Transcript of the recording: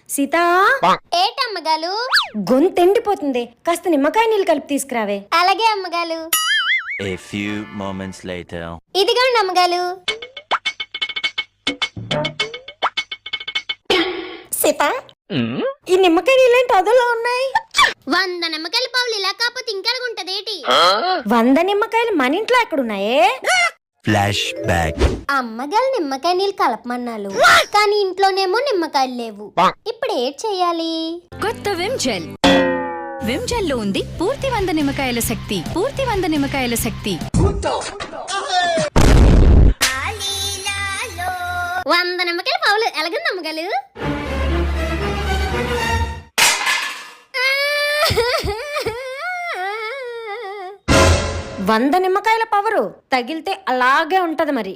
సీత, ఏటమ్మగాలు? గొంతు ఎండిపోతుంది, కాస్త నిమ్మకాయ నీళ్ళు కలిపి తీసుకురావే. అలాగే అమ్మగాలు. A few moments later. ఇదిగోండి అమ్మగాలు. సీత, ఈ నిమ్మకాయ నీళ్ళేంటి అదోలా ఉన్నాయి? 100 నిమ్మకాయల పావులు ఇలా కాకపోతే ఇంకెలాగుంటదేటి? 100 నిమ్మకాయలు మన ఇంట్లో ఎక్కడున్నాయే? Flashback. అమ్మగారు నిమ్మకాయ నీళ్ళు కలపమన్నాలు, కానీ ఇంట్లోనేమో నిమ్మకాయలు లేవు. ఇప్పుడు ఏం చెయ్యాలి? కొత్త విమ్ జెల్. విమ్ జెల్ లో ఉంది పూర్తి 100 నిమ్మకాయల శక్తి. పూర్తి 100 నిమ్మకాయల శక్తి. 100 నిమ్మకాయల పావులు ఎలాగంది అమ్మగారు? వంద నిమ్మకాయల పవరు తగిలితే అలాగే ఉంటది మరి.